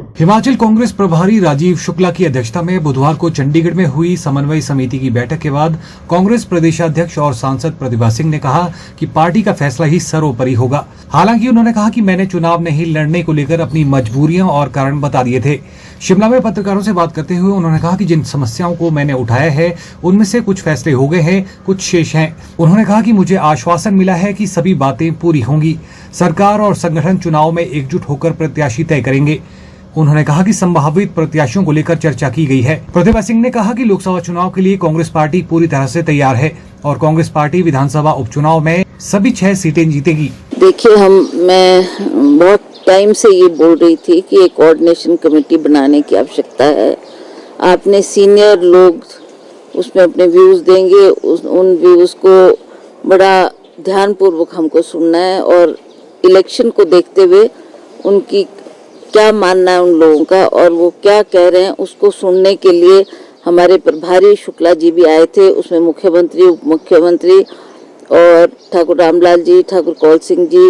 हिमाचल कांग्रेस प्रभारी राजीव शुक्ला की अध्यक्षता में बुधवार को चंडीगढ़ में हुई समन्वय समिति की बैठक के बाद कांग्रेस प्रदेशाध्यक्ष और सांसद प्रतिभा सिंह ने कहा कि पार्टी का फैसला ही सर्वोपरि होगा। हालांकि उन्होंने कहा कि मैंने चुनाव नहीं लड़ने को लेकर अपनी मजबूरियां और कारण बता दिए थे। शिमला में पत्रकारों से बात करते हुए उन्होंने कहा कि जिन समस्याओं को मैंने उठाया है उनमें से कुछ फैसले हो गए हैं, कुछ शेष हैं। उन्होंने कहा कि मुझे आश्वासन मिला है कि सभी बातें पूरी होंगी। सरकार और संगठन चुनाव में एकजुट होकर प्रत्याशी तय करेंगे। उन्होंने कहा कि संभावित प्रत्याशियों को लेकर चर्चा की गई है। प्रतिभा सिंह ने कहा कि लोकसभा चुनाव के लिए कांग्रेस पार्टी पूरी तरह से तैयार है और कांग्रेस पार्टी विधानसभा उपचुनाव में सभी 6 सीटें जीतेगी। देखिए, मैं बहुत टाइम से ये बोल रही थी कि एक कोऑर्डिनेशन कमेटी बनाने की आवश्यकता है। आपने सीनियर लोग उसमें अपने व्यूज देंगे, उन व्यूज को बड़ा ध्यानपूर्वक हमको सुनना है और इलेक्शन को देखते हुए उनकी क्या मानना है उन लोगों का और वो क्या कह रहे हैं उसको सुनने के लिए हमारे प्रभारी शुक्ला जी भी आए थे। उसमें मुख्यमंत्री, उप मुख्यमंत्री और ठाकुर रामलाल जी, ठाकुर कौल सिंह जी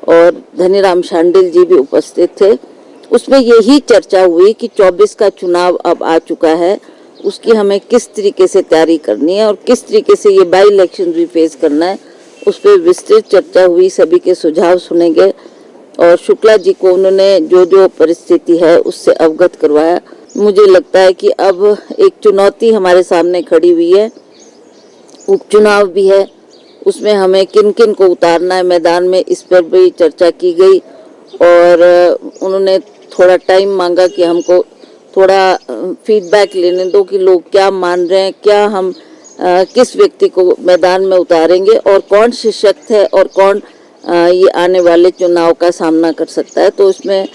और धनीराम शांडिल जी भी उपस्थित थे। उसमें यही चर्चा हुई कि 24 का चुनाव अब आ चुका है, उसकी हमें किस तरीके से तैयारी करनी है और किस तरीके से ये बाई इलेक्शन भी फेस करना है, उस पर विस्तृत चर्चा हुई। सभी के सुझाव सुने गए और शुक्ला जी को उन्होंने जो जो परिस्थिति है उससे अवगत करवाया। मुझे लगता है कि अब एक चुनौती हमारे सामने खड़ी हुई है, उपचुनाव भी है, उसमें हमें किन किन को उतारना है मैदान में, इस पर भी चर्चा की गई और उन्होंने थोड़ा टाइम मांगा कि हमको थोड़ा फीडबैक लेने दो कि लोग क्या मान रहे हैं, क्या हम किस व्यक्ति को मैदान में उतारेंगे और कौन सशक्त है और कौन ये आने वाले चुनाव का सामना कर सकता है। तो उसमें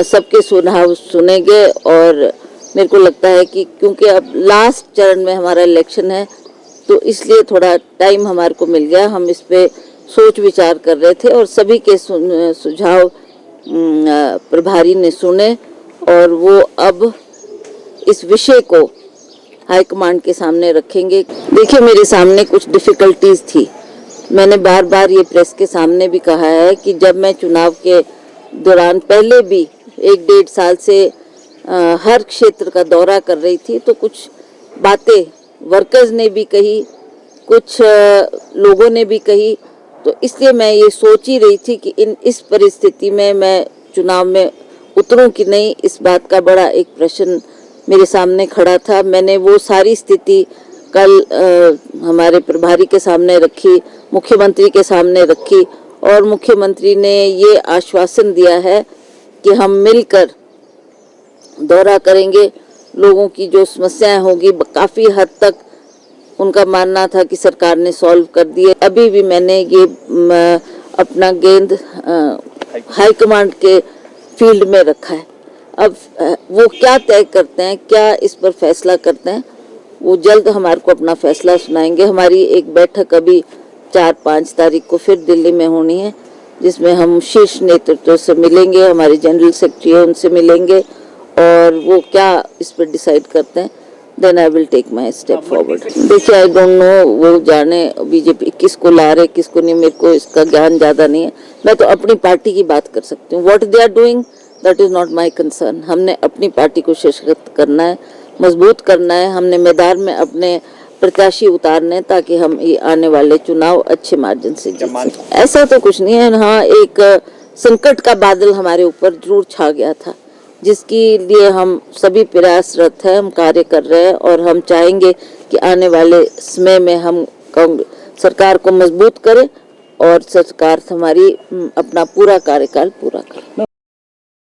सबके सुझाव सुने गए और मेरे को लगता है कि क्योंकि अब लास्ट चरण में हमारा इलेक्शन है तो इसलिए थोड़ा टाइम हमारे को मिल गया। हम इस पे सोच विचार कर रहे थे और सभी के सुझाव प्रभारी ने सुने और वो अब इस विषय को हाईकमांड के सामने रखेंगे। देखिए, मेरे सामने कुछ डिफिकल्टीज थी। मैंने बार बार ये प्रेस के सामने भी कहा है कि जब मैं चुनाव के दौरान पहले भी 1-1.5 साल से हर क्षेत्र का दौरा कर रही थी तो कुछ बातें वर्कर्स ने भी कही, कुछ लोगों ने भी कही, तो इसलिए मैं ये सोच ही रही थी कि इस परिस्थिति में मैं चुनाव में उतरूं कि नहीं, इस बात का बड़ा एक प्रश्न मेरे सामने खड़ा था। मैंने वो सारी स्थिति कल हमारे प्रभारी के सामने रखी, मुख्यमंत्री के सामने रखी और मुख्यमंत्री ने ये आश्वासन दिया है कि हम मिलकर दौरा करेंगे। लोगों की जो समस्याएं होगी काफ़ी हद तक उनका मानना था कि सरकार ने सॉल्व कर दिए। अभी भी मैंने ये अपना गेंद हाईकमांड के फील्ड में रखा है। अब वो क्या तय करते हैं, क्या इस पर फैसला करते हैं, वो जल्द हमारे को अपना फैसला सुनाएंगे। हमारी एक बैठक अभी 4-5 तारीख को फिर दिल्ली में होनी है जिसमें हम शीर्ष नेतृत्व से मिलेंगे, हमारे जनरल सेक्रेटरी है उनसे मिलेंगे और वो क्या इस पर डिसाइड करते हैं, then I will take my step forward. देखिए, आई डोंट नो वो जाने बीजेपी किसको ला रहे किसको नहीं, मेरे को इसका ज्ञान ज़्यादा नहीं है। मैं तो अपनी पार्टी की बात कर सकती हूँ। What they are doing that is not my concern. हमने अपनी पार्टी को सशक्त करना है, मजबूत करना है, हमने मैदान में अपने प्रत्याशी उतारने ताकि हम ये आने वाले चुनाव अच्छे मार्जिन से जीत सकें। ऐसा तो कुछ नहीं है। हाँ, एक संकट का बादल हमारे ऊपर जरूर छा गया था जिसके लिए हम सभी प्रयासरत हैं, हम कार्य कर रहे हैं और हम चाहेंगे कि आने वाले समय में हम सरकार को मजबूत करें और सरकार हमारी अपना पूरा कार्यकाल पूरा करे।